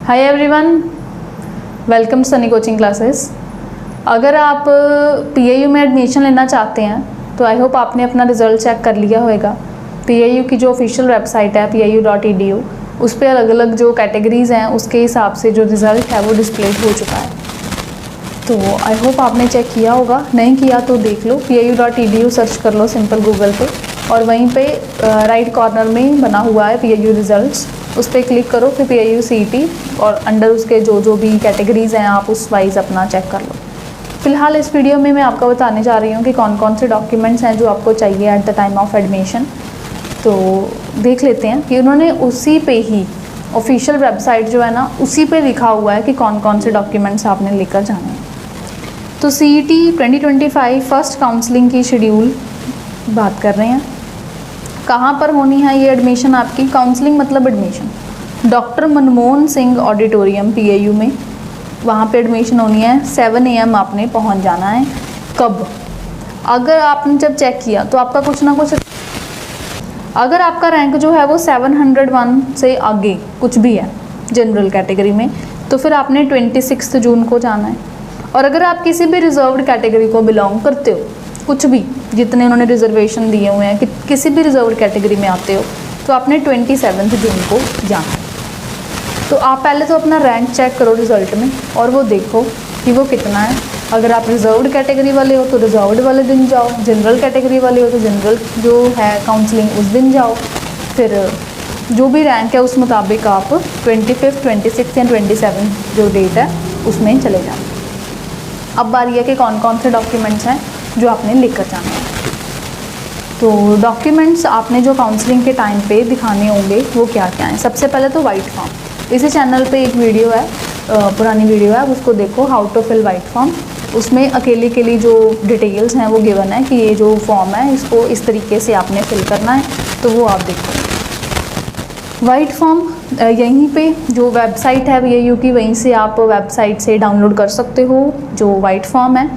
Hi everyone, welcome Sunny coaching classes. अगर आप PAU में एडमिशन लेना चाहते हैं तो आई होप आपने अपना रिज़ल्ट चेक कर लिया होगा। पीएयू की जो ऑफिशियल वेबसाइट है pau.edu, उस पर अलग अलग जो कैटेगरीज़ हैं उसके हिसाब से जो रिज़ल्ट है वो डिस्प्ले हो चुका है। तो आई होप आपने चेक किया होगा, नहीं किया तो देख लो, pau.edu सर्च कर लो सिंपल गूगल पे, और वहीं पे राइट कॉर्नर में बना हुआ है पीएयू रिज़ल्ट्स, उस पर क्लिक करो, फिर पीएयू सीईटी और अंडर उसके जो भी कैटेगरीज़ हैं आप उस वाइज अपना चेक कर लो। फ़िलहाल इस वीडियो में मैं आपको बताने जा रही हूँ कि कौन कौन से डॉक्यूमेंट्स हैं जो आपको चाहिए at the time of admission. तो देख लेते हैं कि उन्होंने उसी पे ही ऑफिशियल वेबसाइट जो है ना उसी पे लिखा हुआ है कि कौन कौन से डॉक्यूमेंट्स आपने लेकर जाने हैं। तो सीईटी 2025 फर्स्ट काउंसलिंग की शेड्यूल बात कर रहे हैं। कहाँ पर होनी है ये एडमिशन आपकी? काउंसलिंग मतलब admission doctor Manmohan Singh auditorium PAU में, वहाँ पे एडमिशन होनी है। 7 AM आपने पहुँच जाना है। कब? अगर आपने जब चेक किया तो आपका कुछ ना कुछ, अगर आपका रैंक जो है वो 701 से आगे कुछ भी है जनरल कैटेगरी में, तो फिर आपने 26 जून को जाना है। और अगर आप किसी भी रिजर्व्ड कैटेगरी को बिलोंग करते हो, कुछ भी जितने उन्होंने रिजर्वेशन दिए हुए हैं कि किसी भी रिजर्व्ड कैटेगरी में आते हो, तो आपने 27 जून को जाना है। तो आप पहले तो अपना रैंक चेक करो रिज़ल्ट में और वो देखो कि वो कितना है। अगर आप रिजर्व्ड कैटेगरी वाले हो तो रिजर्व्ड वाले दिन जाओ, जनरल कैटेगरी वाले हो तो जनरल जो है काउंसलिंग उस दिन जाओ। फिर जो भी रैंक है उस मुताबिक आप 25, 26 या 27 जो डेट है उसमें चले जाओ। अब बारी है कि कौन कौन से डॉक्यूमेंट्स हैं जो आपने लेकर जाना है। तो डॉक्यूमेंट्स आपने जो काउंसलिंग के टाइम पे दिखाने होंगे वो क्या क्या हैं? सबसे पहले तो वाइट फॉर्म। इसी चैनल पे एक वीडियो है, पुरानी वीडियो है, उसको देखो, how to fill white form. उसमें अकेली अकेली जो डिटेल्स हैं वो गिवन है कि ये जो फॉर्म है इसको इस तरीके से आपने फिल करना है, तो वो आप देखो। वाइट फॉर्म यहीं पे जो वेबसाइट है पीएयू की, वहीं से आप वेबसाइट से डाउनलोड कर सकते हो जो वाइट फॉर्म है।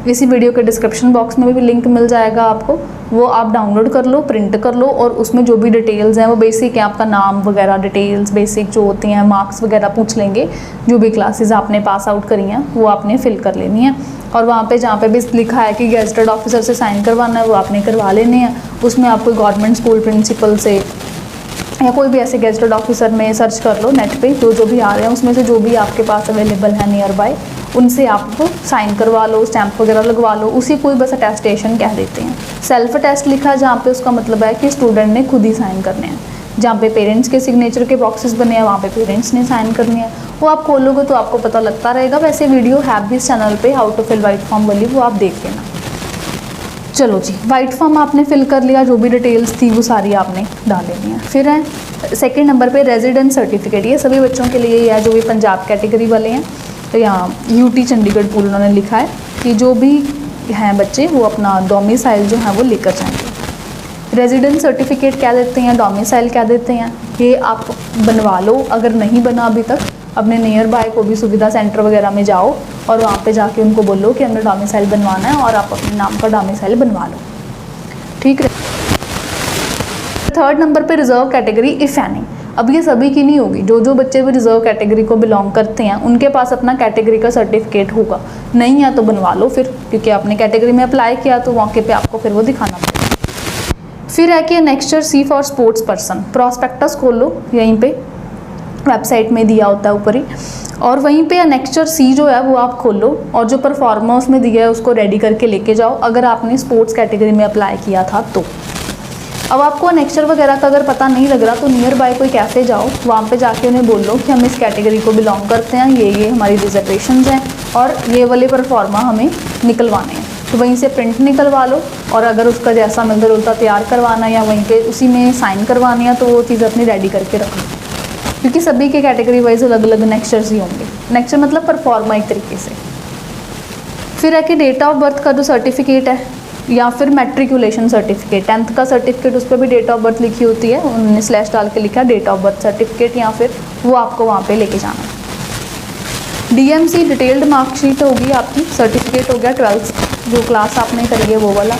इसी वीडियो के डिस्क्रिप्शन बॉक्स में भी लिंक मिल जाएगा आपको, वो आप डाउनलोड कर लो, प्रिंट कर लो, और उसमें जो भी डिटेल्स हैं वो बेसिक है, आपका नाम वगैरह डिटेल्स बेसिक जो होती हैं, मार्क्स वगैरह पूछ लेंगे, जो भी क्लासेस आपने पास आउट करी हैं वो आपने फिल कर लेनी है। और वहाँ पे जहाँ पे भी लिखा है कि गेजेटेड ऑफिसर से साइन करवाना है वो आपने करवा लेने हैं। उसमें आपको गवर्नमेंट स्कूल प्रिंसिपल से या कोई भी ऐसे गेजेटेड ऑफिसर में सर्च कर लो नेट पे, जो भी आ रहे हैं उसमें से जो भी आपके पास अवेलेबल है नियर बाय, उनसे आपको साइन करवा लो, स्टैंप वगैरह लगवा लो। उसी को बस अटेस्टेशन कह देते हैं। सेल्फ अटेस्ट लिखा है जहाँ पे उसका मतलब है कि स्टूडेंट ने खुद ही साइन करने हैं। जहाँ पे पेरेंट्स के सिग्नेचर के बॉक्सेस बने हैं वहाँ पे पेरेंट्स ने साइन करनी है। वो आप खोलोगे तो आपको पता लगता रहेगा। वैसे वीडियो है भी इस चैनल पे, how to fill white form वाली, वो आप देख लेना। चलो जी, वाइट फॉर्म आपने फिल कर लिया, जो भी डिटेल्स थी वो सारी आपने डाल लेनी है। फिर है सेकेंड नंबर पे रेजिडेंस सर्टिफिकेट। ये सभी बच्चों के लिए है जो भी पंजाब कैटेगरी वाले हैं। तो यहाँ यूटी चंडीगढ़ पूल उन्होंने लिखा है कि जो भी हैं बच्चे वो अपना डोमिसाइल जो है वो लेकर जाएंगे। रेजिडेंस सर्टिफिकेट क्या देते हैं, डोमिसाइल क्या देते हैं, ये आप बनवा लो। अगर नहीं बना अभी तक, अपने नियर बाय को भी सुविधा सेंटर वगैरह में जाओ और वहाँ पे जाके उनको बोलो कि हमें डोमिसाइल बनवाना है, और आप अपने नाम का डोमिसाइल बनवा लो, ठीक है। थर्ड नंबर पे रिजर्व कैटेगरी इफ़ एनी। अब ये सभी की नहीं होगी, जो बच्चे भी रिजर्व कैटेगरी को बिलोंग करते हैं उनके पास अपना कैटेगरी का सर्टिफिकेट होगा। नहीं है तो बनवा लो फिर, क्योंकि आपने कैटेगरी में अप्लाई किया तो मौके पे आपको फिर वो दिखाना पड़ेगा। फिर है कि next C for sports person. Prospectus खोल लो, यहीं पे वेबसाइट में दिया होता है ऊपर ही, और वहीं पे अनेक्स्चर सी जो है वो आप खोल लो, और जो परफॉर्मा उसमें दिया है उसको रेडी करके लेके जाओ अगर आपने स्पोर्ट्स कैटेगरी में अप्लाई किया था तो। अब आपको अनेक्स्चर वगैरह का अगर पता नहीं लग रहा तो नियर बाय कोई कैफ़े जाओ, वहाँ पे जाके उन्हें बोल लो कि हम इस कैटेगरी को बिलोंग करते हैं, ये हमारी रिजर्वेशंस हैं और ये वाले परफॉर्मा हमें निकलवाने हैं। तो वहीं से प्रिंट निकलवा लो, और अगर उसका जैसा मिलता जुलता तैयार करवाना या वहीं पे उसी में साइन करवानी है तो वो चीज़ अपनी रेडी करके रख लो, क्योंकि सभी के कैटेगरी वाइज अलग अलग नेक्स्चर्स ही होंगे। नेक्स्चर मतलब परफॉर्मा एक तरीके से। फिर है कि डेट ऑफ बर्थ का जो सर्टिफिकेट है या फिर मैट्रिकुलेशन सर्टिफिकेट, 10th का सर्टिफिकेट, उस पर भी डेट ऑफ बर्थ लिखी होती है, उन्होंने स्लैश डाल के लिखा डेट ऑफ बर्थ सर्टिफिकेट, या फिर वो आपको वहाँ पे लेके जाना है। डीएमसी डिटेल्ड मार्कशीट होगी आपकी, सर्टिफिकेट हो गया 12th जो क्लास आपने करी है वो वाला।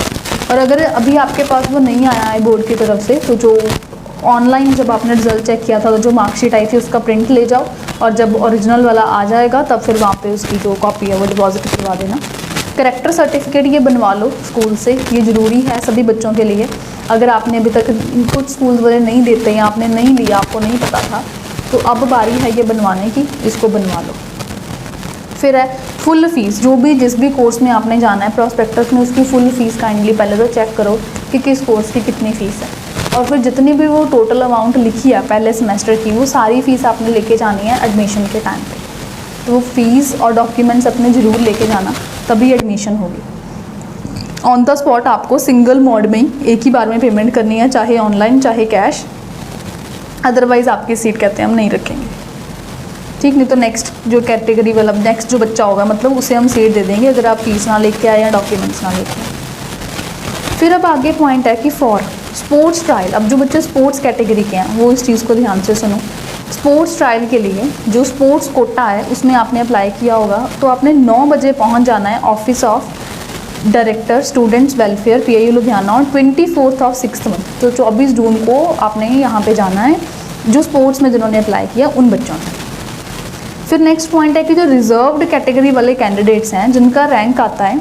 और अगर अभी आपके पास वो नहीं आया है बोर्ड की तरफ से, तो जो ऑनलाइन जब आपने रिजल्ट चेक किया था तो जो मार्कशीट आई थी उसका प्रिंट ले जाओ और जब ओरिजिनल वाला आ जाएगा तब फिर वहाँ पे उसकी जो कॉपी है वो डिपॉजिट करवा देना। करेक्टर सर्टिफिकेट ये बनवा लो स्कूल से, ये ज़रूरी है सभी बच्चों के लिए। अगर आपने अभी तक, कुछ स्कूल वाले नहीं देते या आपने नहीं लिया, आपको नहीं पता था, तो अब बारी है ये बनवाने की, इसको बनवा लो। फिर है फुल फ़ीस, जो भी जिस भी कोर्स में आपने जाना है प्रॉस्पेक्टस में उसकी फुल फ़ीस काइंडली पहले तो चेक करो कि किस कोर्स की कितनी फ़ीस है, और फिर जितनी भी वो टोटल अमाउंट लिखी है पहले सेमेस्टर की वो सारी फ़ीस आपने लेके जानी है एडमिशन के टाइम पे। तो वो फ़ीस और डॉक्यूमेंट्स अपने ज़रूर लेके जाना, तभी एडमिशन होगी। ऑन द स्पॉट आपको सिंगल मोड में ही एक ही बार में पेमेंट करनी है, चाहे ऑनलाइन चाहे कैश, अदरवाइज़ आपकी सीट कहते हैं हम नहीं रखेंगे, ठीक। नहीं तो नेक्स्ट जो कैटेगरी वाला नेक्स्ट जो बच्चा होगा मतलब उसे हम सीट दे देंगे अगर आप फीस ना लेके आए या डॉक्यूमेंट्स ना लेके आए। फिर अब आगे पॉइंट है कि फॉर स्पोर्ट्स ट्रायल, अब जो बच्चे स्पोर्ट्स कैटेगरी के हैं वो इस चीज़ को ध्यान से सुनो। स्पोर्ट्स ट्रायल के लिए जो स्पोर्ट्स कोटा है उसमें आपने अप्लाई किया होगा, तो आपने 9 बजे पहुंच जाना है office of director students welfare PIU Ludhiana, और 24/6 मंथ तो 24 जून को आपने यहाँ पे जाना है जो स्पोर्ट्स में जिन्होंने अप्लाई किया उन बच्चों ने। फिर नेक्स्ट पॉइंट है कि जो रिजर्व्ड कैटेगरी वाले कैंडिडेट्स हैं जिनका रैंक आता है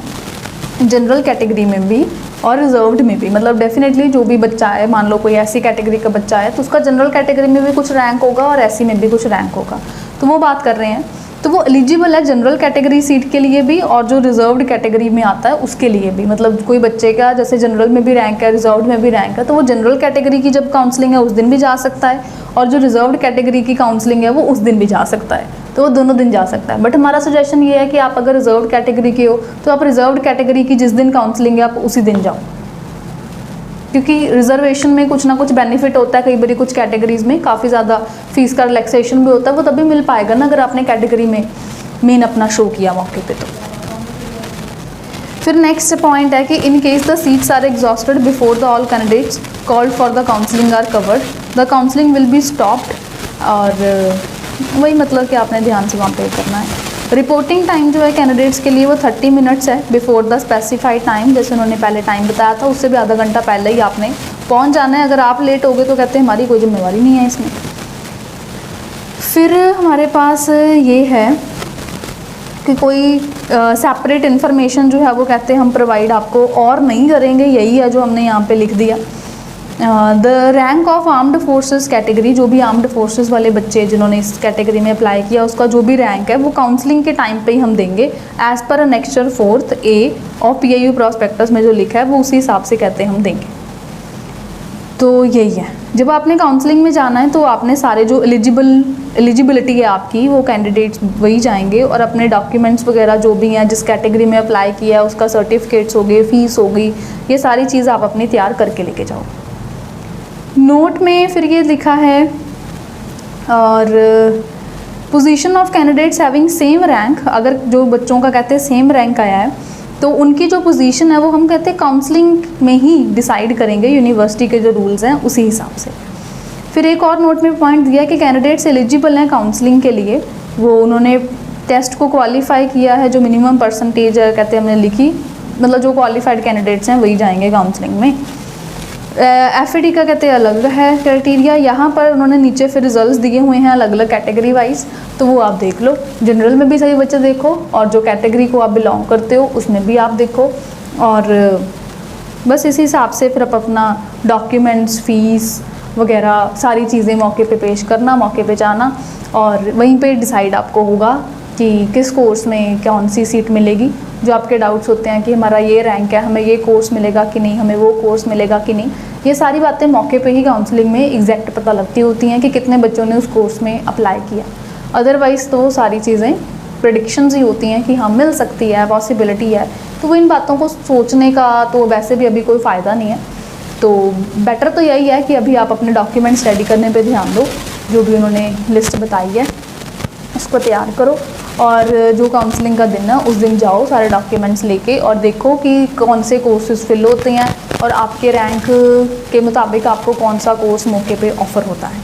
जनरल कैटेगरी में भी और रिजर्व्ड में भी, मतलब डेफिनेटली जो भी बच्चा है, मान लो कोई ऐसी कैटेगरी का बच्चा है तो उसका जनरल कैटेगरी में भी कुछ रैंक होगा और ऐसी में भी कुछ रैंक होगा, तो वो बात कर रहे हैं, तो वो एलिजिबल है जनरल कैटेगरी सीट के लिए भी और जो रिजर्व्ड कैटेगरी में आता है उसके लिए भी। मतलब कोई बच्चे का जैसे जनरल में भी रैंक है, रिजर्व्ड में भी रैंक है, तो वो जनरल कैटेगरी की जब काउंसलिंग है उस दिन भी जा सकता है, और जो रिजर्व्ड कैटेगरी की काउंसलिंग है वो उस दिन भी जा सकता है, तो वो दोनों दिन जा सकता है। बट हमारा सजेशन ये है कि आप अगर रिजर्व्ड कैटेगरी के हो तो आप रिजर्व्ड कैटेगरी की जिस दिन काउंसलिंग है आप उसी दिन जाओ, क्योंकि रिजर्वेशन में कुछ ना कुछ बेनिफिट होता है, कई बार कुछ कैटेगरीज़ में काफ़ी ज़्यादा फीस का रिलैक्सेशन भी होता है, वो तभी मिल पाएगा ना अगर आपने कैटेगरी में मेन अपना शो किया मौके पे। तो फिर नेक्स्ट पॉइंट है कि in case the seats are exhausted before the all candidates called for the counselling are covered, the counselling will be stopped, और वही मतलब कि आपने ध्यान से वहाँ पे करना है। रिपोर्टिंग टाइम जो है कैंडिडेट्स के लिए वो 30 मिनट्स है बिफोर द स्पेसिफाइड टाइम, जैसे उन्होंने पहले टाइम बताया था उससे भी आधा घंटा पहले ही आपने पहुंच जाना है। अगर आप लेट हो गए तो कहते हैं हमारी कोई जिम्मेवारी नहीं है इसमें। फिर हमारे पास ये है कि कोई सेपरेट इन्फॉर्मेशन जो है वो कहते हैं हम प्रोवाइड आपको और नहीं करेंगे, यही है जो हमने यहाँ पे लिख दिया। The rank of armed forces category, जो भी आर्म्ड फोर्सेस वाले बच्चे जिन्होंने इस कैटेगरी में अप्लाई किया उसका जो भी रैंक है वो काउंसलिंग के टाइम पे ही हम देंगे एज पर annexure 4th A of PIU prospectus में जो लिखा है वो उसी हिसाब से कहते हैं हम देंगे। तो यही है, जब आपने काउंसलिंग में जाना है तो आपने सारे जो एलिजिबिलिटी है आपकी वो कैंडिडेट्स वही जाएंगे और अपने डॉक्यूमेंट्स वगैरह जो भी हैं जिस कैटेगरी में अप्लाई किया है उसका सर्टिफिकेट्स हो गए, फीस हो गई, ये सारी चीज़ आप अपनी तैयार करके लेके जाओ। नोट में फिर ये लिखा है और position of candidates having same rank, अगर जो बच्चों का कहते हैं सेम रैंक आया है तो उनकी जो पोजीशन है वो हम कहते हैं काउंसलिंग में ही डिसाइड करेंगे, यूनिवर्सिटी के जो रूल्स हैं उसी हिसाब से। फिर एक और नोट में पॉइंट दिया कि कैंडिडेट्स एलिजिबल हैं काउंसलिंग के लिए, वो उन्होंने टेस्ट को क्वालिफाई किया है, जो मिनिमम परसेंटेज कहते हैं हमने लिखी, मतलब जो क्वालिफाइड कैंडिडेट्स हैं वही जाएंगे काउंसलिंग में। FAD का कहते हैं अलग है क्राइटेरिया, यहाँ पर उन्होंने नीचे फिर रिजल्ट्स दिए हुए हैं अलग अलग कैटेगरी वाइज, तो वो आप देख लो। जनरल में भी सभी बच्चे देखो और जो कैटेगरी को आप बिलोंग करते हो उसमें भी आप देखो, और बस इसी हिसाब से फिर आप अपना डॉक्यूमेंट्स, फीस वगैरह सारी चीज़ें मौके पे पेश करना, मौके पे जाना, और वहीं पे डिसाइड आपको होगा कि किस कोर्स में कौन सी सीट मिलेगी। जो आपके डाउट्स होते हैं कि हमारा ये रैंक है, हमें ये कोर्स मिलेगा कि नहीं, हमें वो कोर्स मिलेगा कि नहीं, ये सारी बातें मौके पे ही काउंसलिंग में एग्जैक्ट पता लगती होती हैं कि कितने बच्चों ने उस कोर्स में अप्लाई किया। अदरवाइज़ तो सारी चीज़ें प्रेडिक्शंस ही होती हैं कि हाँ मिल सकती है, पॉसिबिलिटी है, तो वो इन बातों को सोचने का तो वैसे भी अभी कोई फ़ायदा नहीं है। तो बेटर तो यही है कि अभी आप अपने डॉक्यूमेंट्स रेडी करने पे ध्यान दो, जो भी उन्होंने लिस्ट बताई है उसको तैयार करो, और जो काउंसलिंग का दिन है उस दिन जाओ सारे डॉक्यूमेंट्स लेके और देखो कि कौन से कोर्सेज फिल होते हैं और आपके रैंक के मुताबिक आपको कौन सा कोर्स मौके पे ऑफ़र होता है।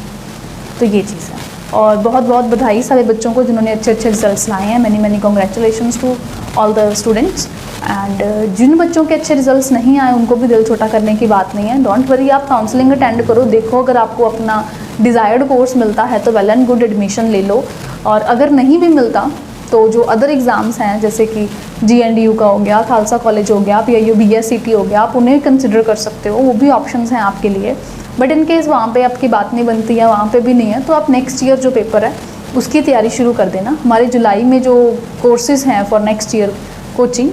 तो ये चीज़ है, और बहुत बहुत बधाई सारे बच्चों को जिन्होंने अच्छे अच्छे रिजल्ट्स लाए हैं। Many congratulations to all the students. And जिन बच्चों के अच्छे रिजल्ट्स नहीं आए उनको भी दिल छोटा करने की बात नहीं है, डोंट वरी, आप काउंसलिंग अटेंड करो, देखो अगर आपको अपना डिज़ायर्ड कोर्स मिलता है तो वेल एंड गुड, एडमिशन ले लो। और अगर नहीं भी मिलता तो जो अदर एग्ज़ाम्स हैं जैसे कि GNDU का हो गया, खालसा कॉलेज हो गया, PIU BSCT हो गया, आप उन्हें कंसिडर कर सकते हो, वो भी ऑप्शंस हैं आपके लिए। बट इन केस वहाँ पे आपकी बात नहीं बनती है, वहाँ पे भी नहीं है, तो आप नेक्स्ट ईयर जो पेपर है उसकी तैयारी शुरू कर देना। हमारे जुलाई में जो कोर्सेज़ हैं फॉर नेक्स्ट ईयर कोचिंग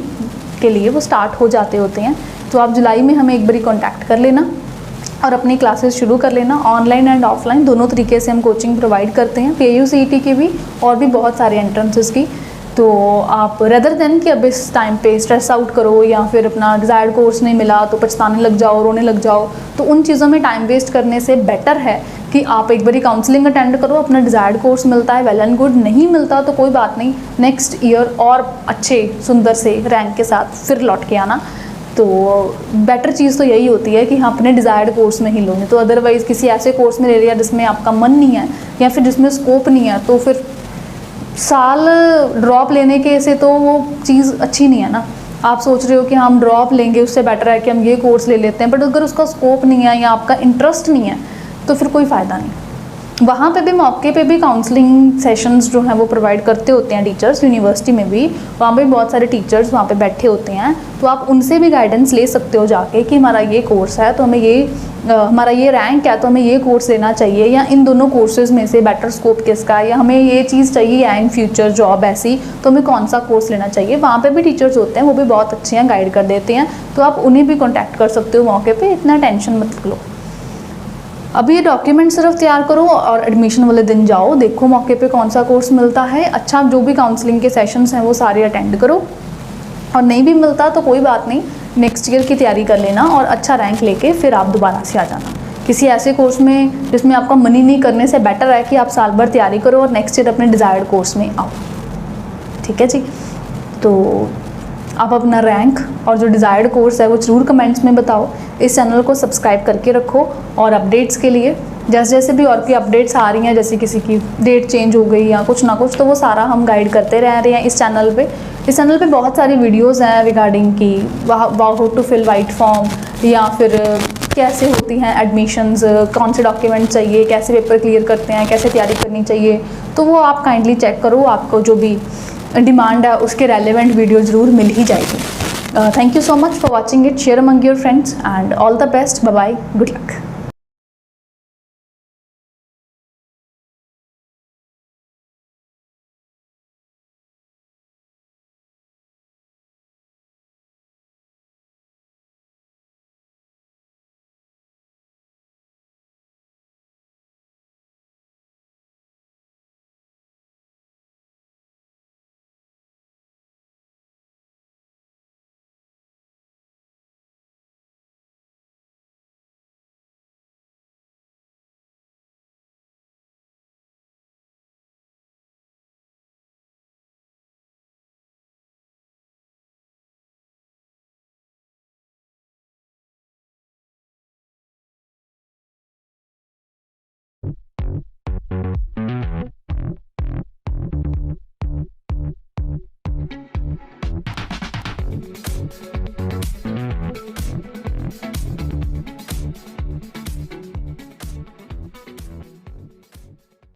के लिए वो स्टार्ट हो जाते होते हैं, तो आप जुलाई में हमें एक बारी कॉन्टैक्ट कर लेना और अपनी क्लासेस शुरू कर लेना। ऑनलाइन एंड ऑफलाइन दोनों तरीके से हम कोचिंग प्रोवाइड करते हैं, PIU CET की भी और भी बहुत सारे एंट्रेंसेस की। तो आप रेदर देन कि अब इस टाइम पे स्ट्रेस आउट करो या फिर अपना डिज़ायर्ड कोर्स नहीं मिला तो पछताने लग जाओ, रोने लग जाओ, तो उन चीज़ों में टाइम वेस्ट करने से बेटर है कि आप एक बारी काउंसलिंग अटेंड करो, अपना डिज़ायर्ड कोर्स मिलता है वेल एंड गुड, नहीं मिलता तो कोई बात नहीं, नेक्स्ट ईयर और अच्छे सुंदर से रैंक के साथ फिर लौट के आना। तो बेटर चीज़ तो यही होती है कि हाँ अपने डिज़ायर्ड कोर्स में ही लो, नहीं तो अदरवाइज़ किसी ऐसे कोर्स में ले लिया जिसमें आपका मन नहीं है या फिर जिसमें स्कोप नहीं है, तो फिर साल ड्रॉप लेने के से तो वो चीज़ अच्छी नहीं है ना। आप सोच रहे हो कि हम ड्रॉप लेंगे, उससे बेटर है कि हम ये कोर्स ले लेते हैं, बट अगर उसका स्कोप नहीं है या आपका इंटरेस्ट नहीं है तो फिर कोई फ़ायदा नहीं। वहाँ पे भी मौके पे भी काउंसलिंग सेशंस जो हैं वो प्रोवाइड करते होते हैं टीचर्स, यूनिवर्सिटी में भी वहाँ पे बहुत सारे टीचर्स वहाँ पे बैठे होते हैं, तो आप उनसे भी गाइडेंस ले सकते हो जाके कि हमारा ये कोर्स है तो हमें ये हमारा ये रैंक है तो हमें ये कोर्स लेना चाहिए, या इन दोनों कोर्सेज़ में से बेटर स्कोप किसका है, या हमें ये चीज़ चाहिए या इन फ्यूचर जॉब ऐसी तो हमें कौन सा कोर्स लेना चाहिए। वहाँ पे भी टीचर्स होते हैं, वो भी बहुत अच्छे हैं, गाइड कर देते हैं, तो आप उन्हें भी कॉन्टैक्ट कर सकते हो मौके पर, इतना टेंशन मत लो। अभी ये डॉक्यूमेंट सिर्फ तैयार करो और एडमिशन वाले दिन जाओ, देखो मौके पे कौन सा कोर्स मिलता है, अच्छा जो भी काउंसलिंग के सेशंस हैं वो सारे अटेंड करो, और नहीं भी मिलता तो कोई बात नहीं, नेक्स्ट ईयर की तैयारी कर लेना और अच्छा रैंक लेके फिर आप दोबारा से आ जाना किसी ऐसे कोर्स में जिसमें आपका मन ही नहीं करने से बेटर है कि आप साल भर तैयारी करो और नेक्स्ट ईयर अपने डिज़ायर्ड कोर्स में आओ। ठीक है जी, तो आप अपना रैंक और जो डिज़ायर्ड कोर्स है वो ज़रूर कमेंट्स में बताओ। इस चैनल को सब्सक्राइब करके रखो और अपडेट्स के लिए जैसे जैसे भी और की अपडेट्स आ रही हैं, जैसे किसी की डेट चेंज हो गई या कुछ ना कुछ, तो वो सारा हम गाइड करते रह रहे हैं इस चैनल पे। इस चैनल पे बहुत सारी वीडियोस हैं रिगार्डिंग कि how to fill white form, या फिर कैसे होती हैं एडमिशन्स, कौन से डॉक्यूमेंट चाहिए, कैसे पेपर क्लियर करते हैं, कैसे तैयारी करनी चाहिए, तो वो आप काइंडली चेक करो, आपको जो भी डिमांड है उसके रेलेवेंट वीडियो ज़रूर मिल ही जाएगी। Thank you so much for watching it, share among your friends and all the best, bye bye, good luck.